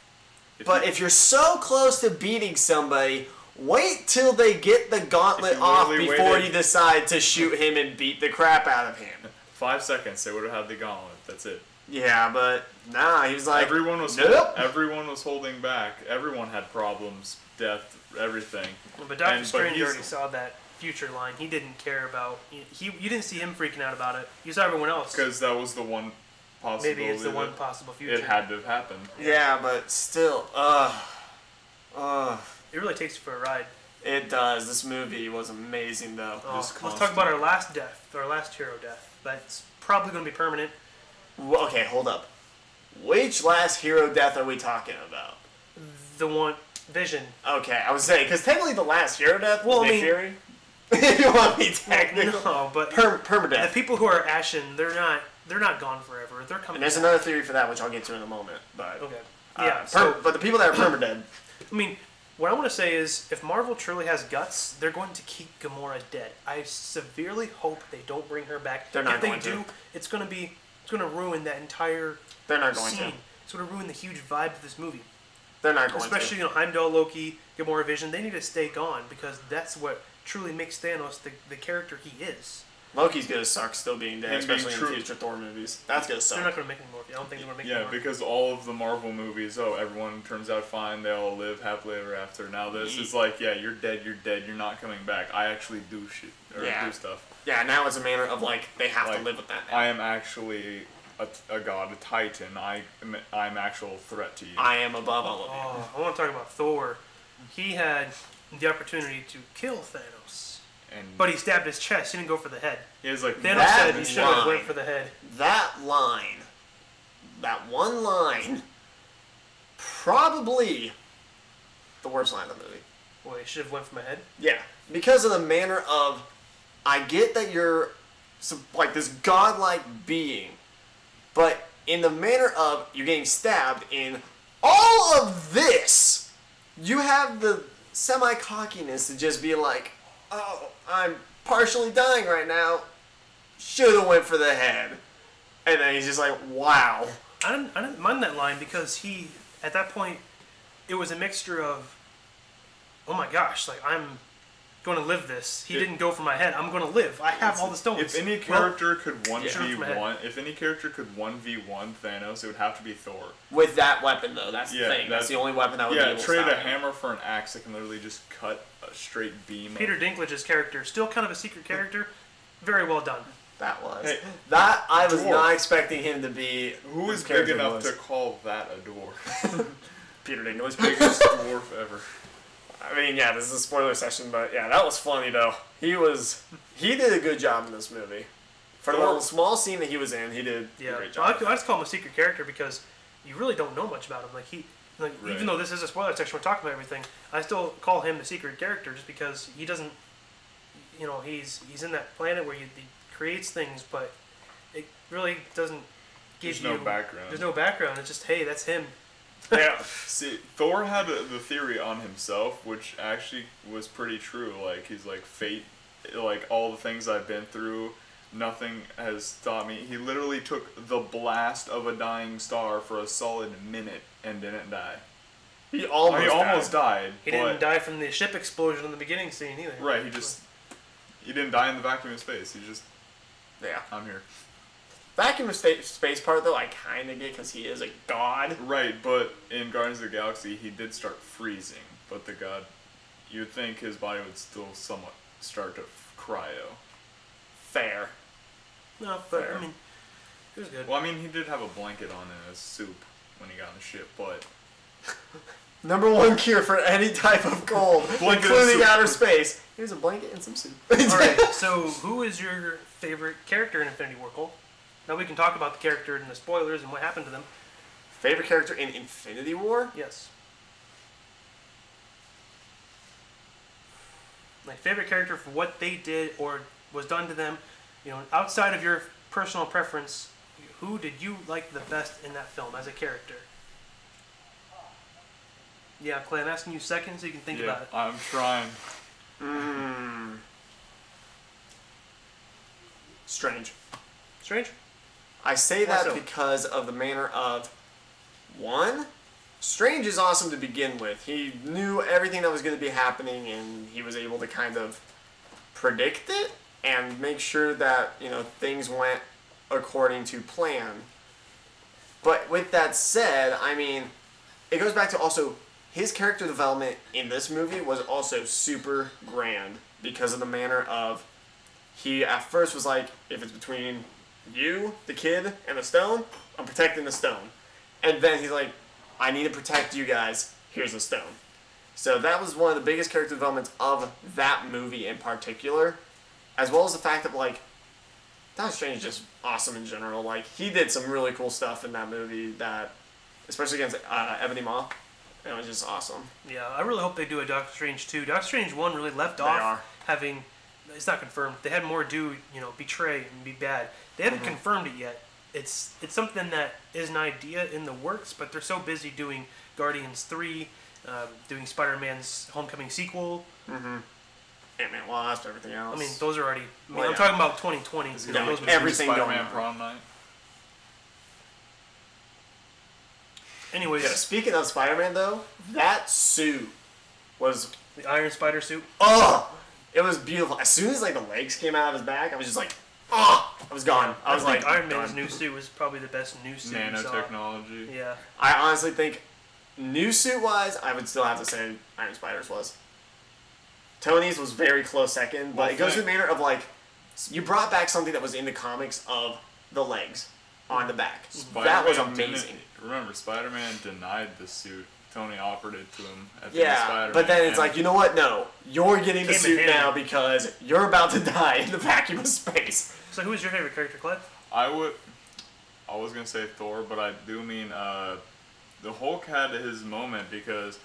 but if you're so close to beating somebody, wait till they get the gauntlet off before you decide to shoot him and beat the crap out of him. 5 seconds, they would have had the gauntlet. That's it. Yeah, but nah, he was like, everyone was holding back. Everyone had problems, death, everything. But Doctor Strange already saw that future line. He didn't care about. You didn't see him freaking out about it. You saw everyone else. Because that was the one possibility. Maybe it's the one possible future. It had to have happened. Yeah, but still, it really takes you for a ride. It does. This movie was amazing, though. Let's talk about our last death, our last hero death. That's probably going to be permanent. Well, okay, hold up. Which last hero death are we talking about? The one, Vision. Okay, I was saying, because technically the last hero death was Nick Fury. If you want to be technical. No, but permadeath. The people who are ashen, they're not gone forever. They're coming. And there's another theory for that, which I'll get to in a moment. But okay, yeah. But the people that are permadead. I mean, what I want to say is, if Marvel truly has guts, they're going to keep Gamora dead. I severely hope they don't bring her back. They're not if going they do, it's going to ruin that entire. They're not going scene. to. It's going to ruin the huge vibe of this movie. They're not going Especially, to. Heimdall, Loki, Gamora, Vision. They need to stay gone because that's what truly makes Thanos the character he is. Loki's gonna suck still being dead, especially in the future Thor movies. That's gonna suck. They're not gonna make any more. I don't think they're gonna make any more. Yeah, because all of the Marvel movies, everyone turns out fine. They all live happily ever after. Now this is like, you're dead. You're not coming back. I actually do shit or do stuff. Yeah, now it's a matter of like they have to live with that. Now. I am actually a god, a titan. I'm actual threat to you. I am above all of you. I want to talk about Thor. He had the opportunity to kill Thanos. But he stabbed his chest. He didn't go for the head. He was like, Thanos said he should have went for the head. That line, that one line, probably the worst line of the movie. Well, he should have went for my head? Yeah. Because of the manner of, I get that you're like this godlike being, but in the manner of you're getting stabbed in all of this, you have the semi-cockiness to just be like, oh, I'm partially dying right now. Should have went for the head. And then he's just like, wow. I didn't mind that line because he, at that point, it was a mixture of, oh my gosh, like I'm going to live this. He didn't go for my head. I'm going to live. I have all the stones. If any character could 1v1, if any character could 1v1 Thanos, it would have to be Thor. With that weapon, though, that's the thing. That's the only weapon that would be able to trade stop a hammer for an axe that can literally just cut a straight beam. Peter Dinklage's character, still kind of a secret character, very well done. That was. Hey, that I was not expecting him to be. Who is big enough to call that a dwarf? Peter Dinklage, biggest dwarf ever. I mean, yeah, this is a spoiler session, but yeah, that was funny though. He did a good job in this movie. For the little small scene that he was in, he did a great job. I just call him a secret character because you really don't know much about him. Right. Even though this is a spoiler section, we're talking about everything. I still call him the secret character just because he doesn't. He's in that planet where he creates things, but it really doesn't give There's no background. There's no background. It's just, hey, that's him. Yeah. See, Thor had the theory on himself, which actually was pretty true. Like, he's like, fate, like, all the things I've been through, nothing has taught me. He literally took the blast of a dying star for a solid minute and didn't die. He almost died. He didn't die from the ship explosion in the beginning scene either. Right, he didn't die in the vacuum of space. He just, yeah. I'm here. Vacuum of space part, though, I kind of get because he is a god. Right, but in Guardians of the Galaxy, he did start freezing. But the god, you'd think his body would still somewhat start to cryo. Fair. No, but, Fair. I mean, it was good. Well, I mean, he did have a blanket on in his soup when he got on the ship, but... Number one cure for any type of cold, including outer space. Here's a blanket and some soup. Alright, so who is your favorite character in Infinity War, Cole? Now we can talk about the character and the spoilers and what happened to them. Favorite character in Infinity War? Yes. My favorite character for what they did or was done to them, outside of your personal preference, who did you like the best in that film as a character? Yeah, Clay, I'm asking you second so you can think about it. I'm trying. Strange. Strange? I say Why that so? because of the manner of, one, Strange is awesome to begin with. He knew everything that was going to be happening, and he was able to kind of predict it and make sure that, things went according to plan. But with that said, I mean, it goes back to also his character development in this movie was also super grand because of the manner of he at first was like, if it's between you, the kid, and the stone, I'm protecting the stone. And then he's like, I need to protect you guys, here's the stone. So that was one of the biggest character developments of that movie in particular, as well as the fact that, Doctor Strange is just awesome in general. Like, he did some really cool stuff in that movie that, especially against Ebony Maw, it was just awesome. Yeah, I really hope they do a Doctor Strange 2. Doctor Strange 1 really left off having, it's not confirmed, they had more betray and be bad. They haven't confirmed it yet. It's something that is an idea in the works, but they're so busy doing Guardians 3, doing Spider-Man's Homecoming sequel. Ant-Man Wasp, everything else. I mean, those are already... I'm talking about 2020. Everything going Spider-Man on. prom night. Anyways. Yeah, speaking of Spider-Man, though, that suit was... The Iron Spider suit? Oh! It was beautiful. As soon as, the legs came out of his back, I was just like, oh! I was gone. I was think like, Iron Man's new suit was probably the best new suit we saw. Nanotechnology. Yeah. I honestly think, new suit-wise, I would still have to say Iron Spider's was. Tony's was very close second, but it goes to the manner of, you brought back something that was in the comics of the legs on the back. That was amazing. Remember, Spider-Man denied the suit. Tony offered it to him at the Yeah, Spider-Man. but then it's like, you know what? No. You're getting the suit now because you're about to die in the vacuum of space. So who is your favorite character, Clive? I was going to say Thor, but I do mean the Hulk had his moment because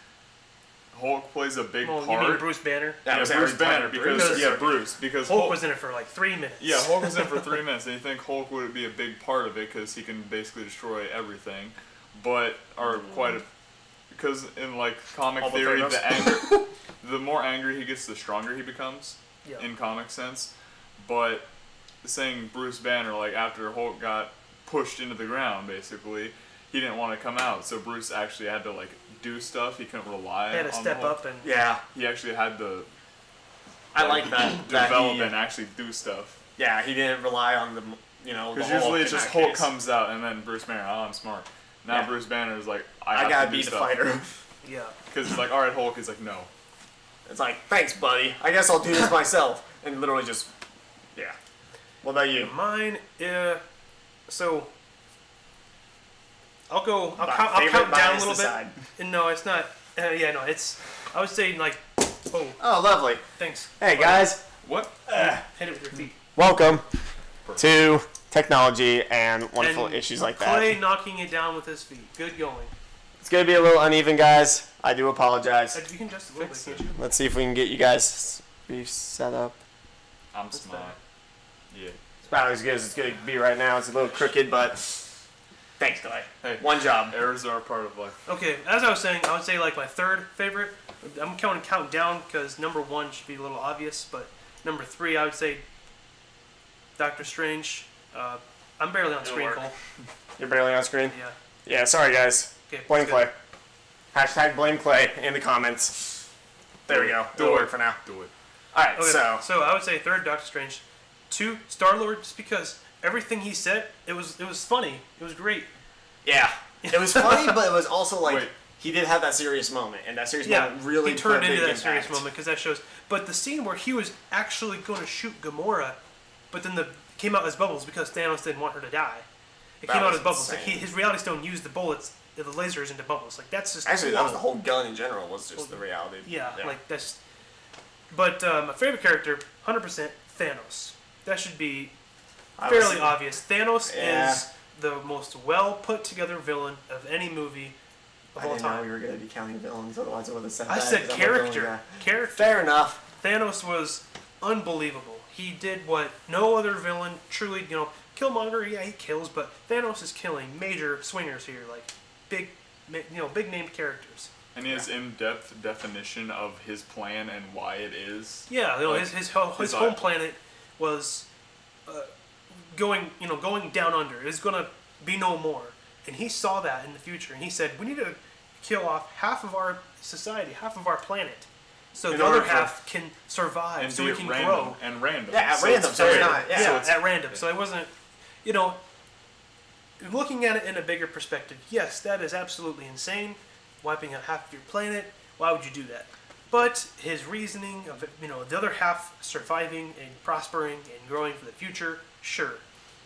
Hulk plays a big part. You mean Bruce Banner? Bruce Banner. Because Hulk was in it for 3 minutes. Yeah, Hulk was in it for 3 minutes, and you think Hulk would be a big part of it because he can basically destroy everything, because in comic theory, the more angry he gets, the stronger he becomes in comic sense. But saying Bruce Banner, after Hulk got pushed into the ground, basically, he didn't want to come out, so Bruce actually had to do stuff. He couldn't rely on He had to step up and... Yeah. He actually had to... I like that. Develop and actually do stuff. Yeah, he didn't rely on the because usually it's just Hulk comes out and then Bruce Banner, oh, I'm smart. Now Bruce Banner is like, I gotta be the fighter. Yeah. Because it's like, alright, Hulk is like, no. It's like, thanks, buddy. I guess I'll do this myself. And literally just, yeah. What about you? Mine, so... I'll count down a little bit. No, it's not. It's... I would say, Oh, lovely. Thanks. Hey, guys. What? Hit it with your feet. Welcome. to technology and wonderful issues like that. Clay knocking it down with his feet. Good going. It's going to be a little uneven, guys. I do apologize. You can just a little bit, can't you? Let's see if we can get you guys set up. I'm smart. Yeah. It's about as good as it's going to be right now. It's a little crooked, but thanks, Clay. Hey, one job. Errors are a part of life. Okay, as I was saying, I would say like my third favorite. I'm counting down because number 1 should be a little obvious, but number 3 I would say Doctor Strange. I'm barely on screen, Cole. You're barely on screen? Yeah. Yeah, sorry guys. Okay, blame Clay. Hashtag blame Clay in the comments. There we go. Do it for now. Do it. Alright, okay, so I would say third Doctor Strange. 2 Star-Lord, just because everything he said, it was funny. It was great. Yeah. It was funny, but it was also like he did have that serious moment, and that serious moment really he turned into that impact. serious moment because that shows. But the scene where he was actually going to shoot Gamora, but then came out as bubbles because Thanos didn't want her to die. It came out as bubbles. Like his Reality Stone used the bullets, the lasers into bubbles. Like that's just actually that was the whole gun in general was just the reality. Yeah, like that's. But my favorite character, 100% Thanos. That should be fairly obvious. Thanos is the most well put together villain of any movie of all time. I didn't know you were going to be counting villains, otherwise I would have said that. I said character. Character. Fair enough. Thanos was unbelievable. He did what no other villain truly, Killmonger, yeah, he kills, but Thanos is killing major swingers here, like big named characters. And his in-depth definition of his plan and why it is. Yeah, his home planet was going down under. It's gonna be no more, and he saw that in the future, and he said we need to kill off half of our society, half of our planet, so the other half can survive, so we can grow. And random. Yeah, at random. So it's not. Yeah, so it's at random. So it wasn't, looking at it in a bigger perspective. Yes, that is absolutely insane. Wiping out half of your planet. Why would you do that? But his reasoning of the other half surviving and prospering and growing for the future, sure.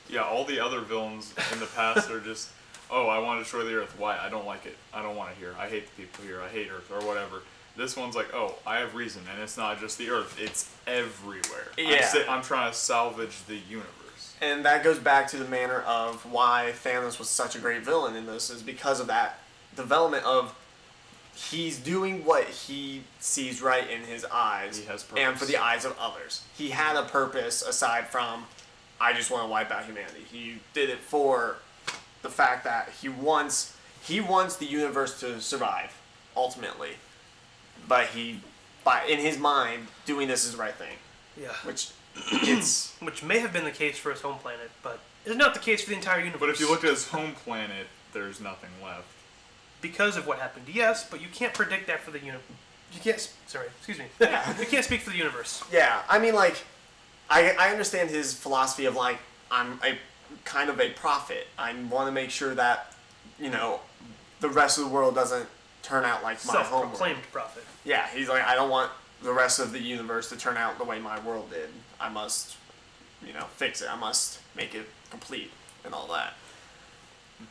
Yeah, all the other villains in the past are just, oh, I want to destroy the Earth. Why? I don't like it. I don't want it here. I hate the people here. I hate Earth or whatever. This one's like, oh, I have reason, and it's not just the Earth. It's everywhere. Yeah. I'm trying to salvage the universe. And that goes back to the manner of why Thanos was such a great villain in this, is because of that development of he's doing what he sees right in his eyes. He has purpose. And for the eyes of others. He had a purpose aside from, I just want to wipe out humanity. He did it for the fact that he wants the universe to survive, ultimately. But in his mind, doing this is the right thing. Yeah. Which may have been the case for his home planet, but is not the case for the entire universe. But if you look at his home planet, there's nothing left. Because of what happened, yes, but you can't predict that for the universe. You can't. Sorry, excuse me. You can't speak for the universe. Yeah, I mean, like, I understand his philosophy of like, I'm a kind of a prophet. I want to make sure that the rest of the world doesn't turn out like my home world. Self-proclaimed prophet. Yeah, he's like, I don't want the rest of the universe to turn out the way my world did. I must, fix it. I must make it complete and all that.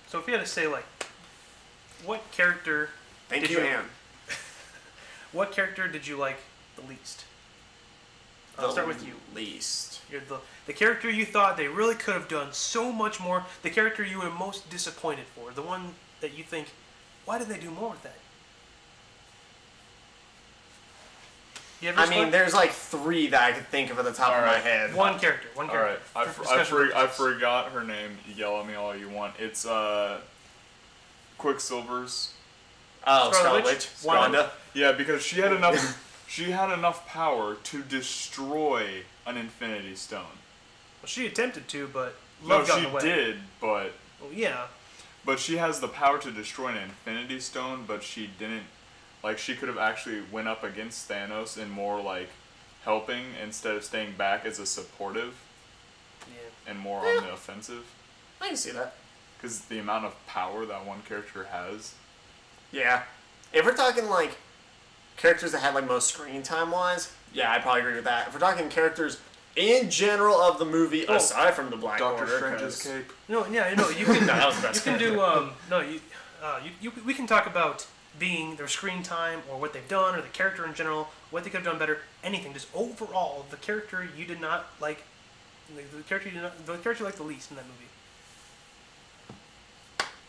So if you had to say, like, what character... Thank you, Anne. What character did you like the least? I'll start with you. Least. You're the character you thought they really could have done so much more. The character you were most disappointed for. The one that you think, why didn't they do more with that? I mean, there's like 3 that I could think of at the top of my head. One character. All right, I forgot her name. Yell at me all you want. It's Quicksilver's. Oh, Scarlet Witch. Wanda. Yeah, because she had enough. She had enough power to destroy an Infinity Stone. Well, she attempted to, but love got in the way. She did, but. Well, yeah. But she has the power to destroy an Infinity Stone, but she didn't. Like, she could have actually went up against Thanos and more, like, helping instead of staying back as a supportive. Yeah. And more on the offensive. I can see that. Because the amount of power that one character has. Yeah. If we're talking, like, characters that had, like, most screen time-wise, yeah, I'd probably agree with that. If we're talking characters in general of the movie, aside from the Black Order. Doctor Strange's cape. No, yeah, you can, you can do, we can talk about being their screen time or what they've done or the character in general, what they could have done better, anything. Just overall, the character you did not like The character you like the least in that movie.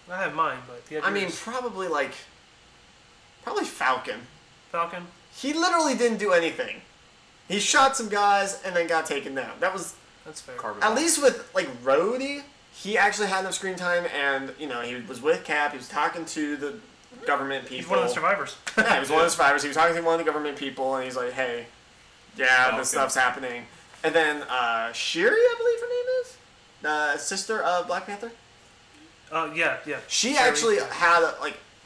I have mine, but I mean, probably Falcon. Falcon. He literally didn't do anything. He shot some guys and then got taken down. That's fair. At least with Rhodey, he actually had enough screen time, and he was with Cap. He was talking to the government people. He's one of the survivors. Yeah, he was one of the survivors. He was talking to one of the government people, and he's like, "Hey, yeah, this stuff's happening." And then Shuri, I believe her name is, sister of Black Panther. Yeah. She Shuri, actually had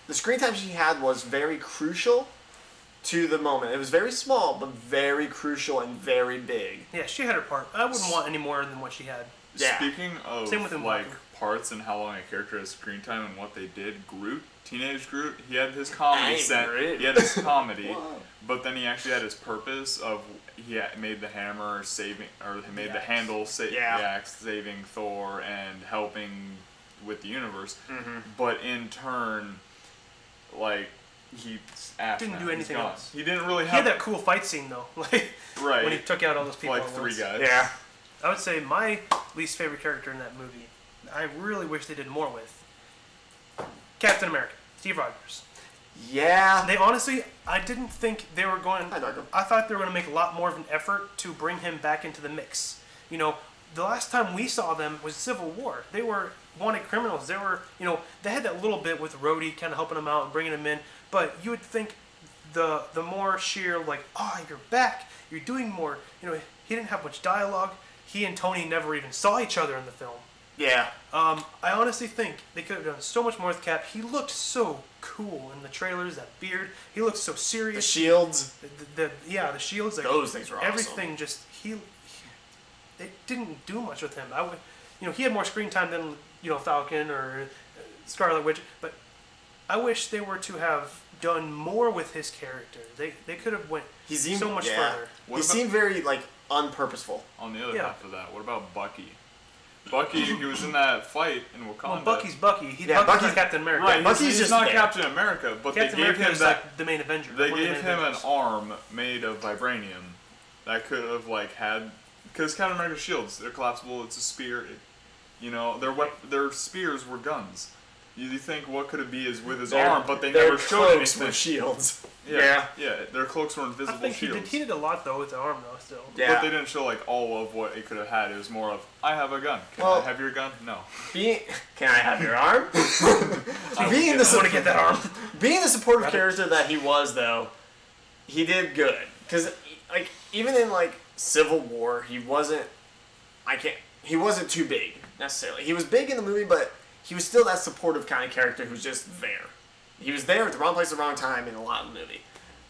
the screen time she had was very crucial to the moment. It was very small, but very crucial and very big. Yeah, she had her part. I wouldn't want any more than what she had. Yeah. Speaking of Same with parts and how long a character has screen time and what they did, Teenage Groot, he had his comedy set. He had his comedy, but then he actually had his purpose of made the hammer saving, or he made the handle the axe saving Thor and helping with the universe. Mm-hmm. But in turn, he didn't do anything else. He didn't really have. He had that cool fight scene though, right when he took out all those people. Three guys. Yeah. I would say my least favorite character in that movie, I really wish they did more with, Captain America, Steve Rogers. Yeah. They honestly, I didn't think they were going. I thought they were going to make a lot more of an effort to bring him back into the mix. The last time we saw them was Civil War. They were wanted criminals. They were, they had that little bit with Rhodey kind of helping them out and bringing them in. But you would think the more sheer you're back, you're doing more. He didn't have much dialogue. He and Tony never even saw each other in the film. Yeah. I honestly think they could have done so much more with Cap. He looked so cool in the trailers. That beard. He looked so serious. The shields. The shields. Those things were awesome. Everything just they didn't do much with him. He had more screen time than Falcon or Scarlet Witch, but I wish they were to have done more with his character. They could have went so much further. He seemed very unpurposeful. On the other half of that, what about Bucky? Bucky, he was in that fight in Wakanda. Well, Bucky's Bucky. Bucky's not Captain America. Right, Bucky's just not Captain America, but Captain they gave him the main Avenger. They gave him an arm made of vibranium that could have had, because Captain America's shields, they're collapsible. It's a spear. Their spears were guns. You think what could it be is with his arm, but they never showed anything. Were shields. Yeah, their clocks were invisible I think shields. He did a lot though with the arm though. Still. Yeah. But they didn't show all of what it could have had. It was more of, I have a gun. Can I have your gun? No. Can I have your arm? I want to get that arm. Being the supportive character that he was, though, he did good. Because even in Civil War, he wasn't too big necessarily. He was big in the movie, but he was still that supportive kind of character who's just there. He was there at the wrong place at the wrong time in a lot of the movie.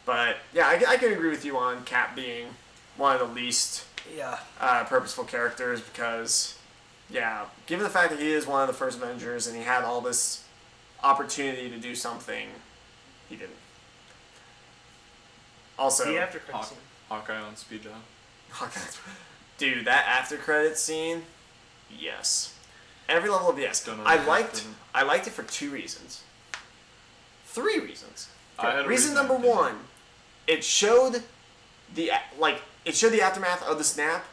But yeah, I can agree with you on Cap being one of the least purposeful characters because, given the fact that he is one of the first Avengers and he had all this opportunity to do something, he didn't. Also, the after credits scene. Hawkeye on speed dial. Dude, that after credits scene, yes. Every level of yes. I liked it for 2 reasons. 3 reasons. Reason number 1, it showed the aftermath of the snap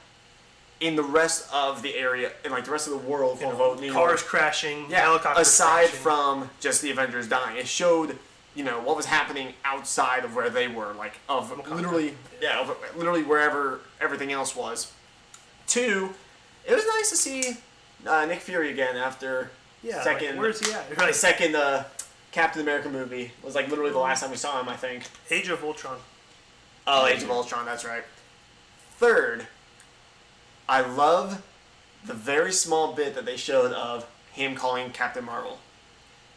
in the rest of the area, in the rest of the world, New York. Cars crashing, helicopters aside crashing. from just the Avengers dying. It showed, what was happening outside of where they were, literally wherever everything else was. 2, it was nice to see Nick Fury again after second. Where's he at? The second Captain America movie. It was literally the last time we saw him, I think. Age of Ultron. Oh, Age of Ultron, that's right. 3rd, I love the very small bit that they showed of him calling Captain Marvel.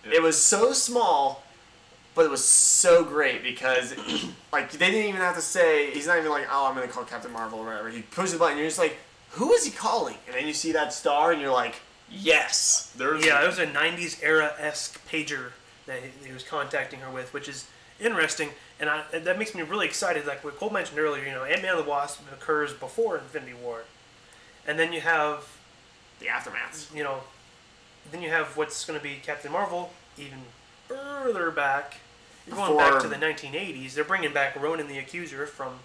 Yeah. It was so small, but it was so great because they didn't even have to say, he's not even I'm going to call Captain Marvel or whatever. He pushes the button and you're just who is he calling? And then you see that star and you're like, yes. It was a 90s era-esque pager that he was contacting her with, which is interesting. And that makes me really excited. Like what Cole mentioned earlier, Ant-Man and the Wasp occurs before Infinity War. And then you have the aftermath. Then you have what's going to be Captain Marvel even further back. You're going back to the 1980s. They're bringing back Ronan the Accuser from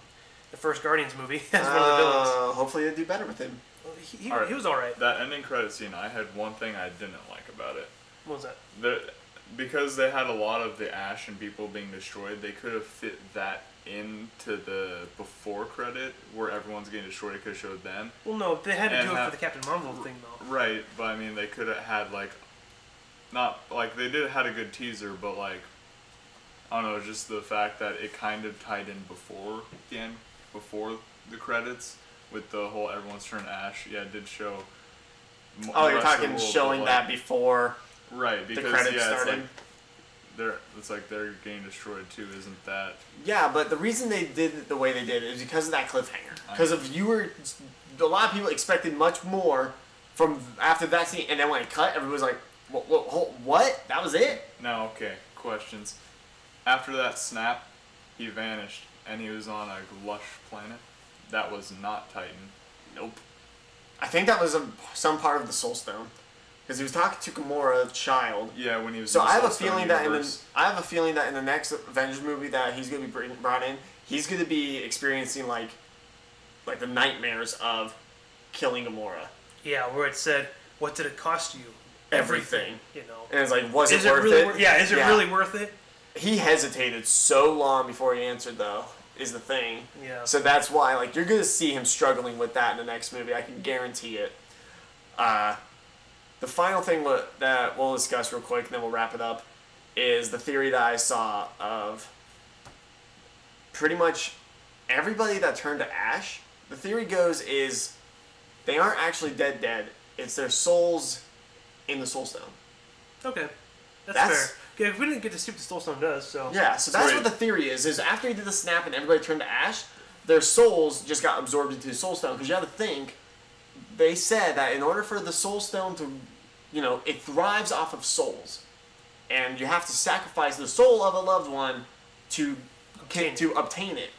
the first Guardians movie as one of the villains. Hopefully they do better with him. He was all right. That ending credit scene, I had one thing I didn't like about it. What was that? Because they had a lot of the Ash and people being destroyed, they could have fit that into the before credit where everyone's getting destroyed. It could have showed them. Well, no, they had to do it for the Captain Marvel thing, though. Right, but I mean, they could have had not they had a good teaser, but I don't know, just the fact that it kind of tied in before the credits with the whole everyone's turned Ash. Yeah, it did show. Oh, you're talking showing that before. Right, because the credits started. It's like they're getting destroyed too, isn't that? Yeah, but the reason they did it the way they did it is because of that cliffhanger. Because a lot of people expected much more from after that scene, and then when it cut, everybody was like, "What? That was it?" No, okay. Questions. After that snap, he vanished, and he was on a lush planet. That was not Titan. Nope. I think that was some part of the Soul Stone. Because he was talking to Gamora, child. Yeah, when he was. So I have a feeling that in the next Avengers movie that he's gonna be brought in, he's gonna be experiencing like the nightmares of killing Gamora. Yeah, where it said, "What did it cost you?" Everything. You know. And it's like, was it worth really it? Is it really worth it? He hesitated so long before he answered, though. Is the thing. Yeah. So that's why, you're gonna see him struggling with that in the next movie. I can guarantee it. The final thing that we'll discuss real quick, and then we'll wrap it up, is the theory that I saw of pretty much everybody that turned to Ash. The theory goes is they aren't actually dead. It's their souls in the Soul Stone. Okay, that's fair. Yeah, we didn't get to see what the Soul Stone does, so... Yeah, so that's what the theory is after he did the snap and everybody turned to Ash, their souls just got absorbed into the Soul Stone. Because you have to think, they said that in order for the Soul Stone to, it thrives off of souls. And you have to sacrifice the soul of a loved one to obtain it.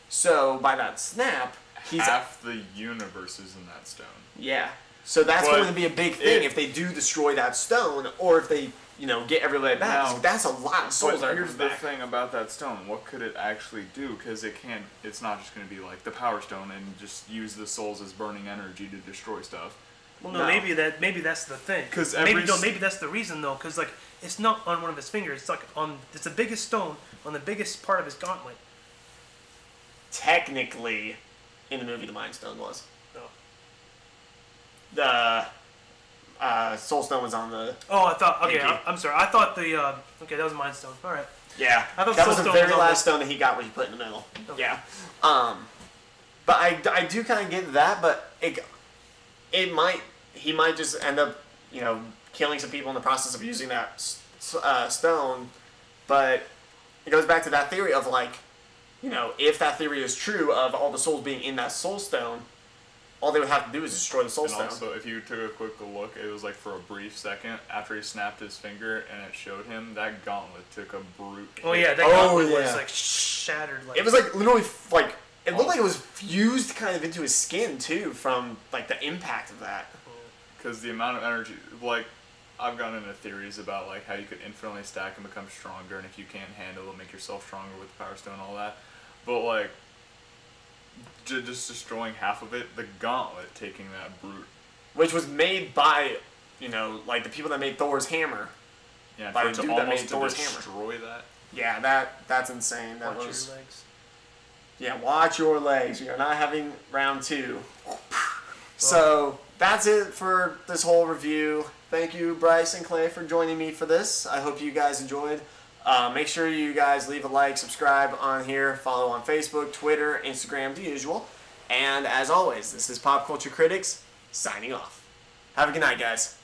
So, by that snap, half the universe is in that stone. Yeah. So that's going to be a big thing if they do destroy that stone, or if they... get everybody back. Now, that's a lot of souls. But here's the thing about that stone. What could it actually do? Because it's not just going to be like the Power Stone and just use the souls as burning energy to destroy stuff. Well, no. maybe that's the thing. Maybe that's the reason though. Because it's not on one of his fingers. It's the biggest stone on the biggest part of his gauntlet. Technically, in the movie, the Mind Stone was. No. The Soul Stone was on the... Oh, I thought... Okay, I'm sorry. I thought the... okay, that was Mind Stone. All right. Yeah. I thought that was the very last stone that he got when he put in the middle. Okay. Yeah. But I do kind of get that, but he might just end up, killing some people in the process of using that stone. But it goes back to that theory of, if that theory is true of all the souls being in that Soul Stone... all they would have to do is destroy the Soul Stone. And also, if you took a quick look, it was for a brief second after he snapped his finger and it showed him that gauntlet took a brute hit. Oh yeah, that gauntlet was shattered. It was literally it looked like it was fused kind of into his skin too from the impact of that. Because the amount of energy, I've gone into theories about how you could infinitely stack and become stronger, and if you can't handle it, make yourself stronger with the Power Stone and all that. But just destroying half of it, the gauntlet taking that brute. Which was made by, the people that made Thor's hammer. Yeah, by the dude that made Thor's hammer. Destroy that? Yeah, that's insane. Watch your legs. Yeah, watch your legs. We are not having round 2. So, that's it for this whole review. Thank you, Bryce and Clay, for joining me for this. I hope you guys enjoyed. Make sure you guys leave a like, subscribe on here, follow on Facebook, Twitter, Instagram, the usual. And as always, this is Pop Culture Critics, signing off. Have a good night, guys.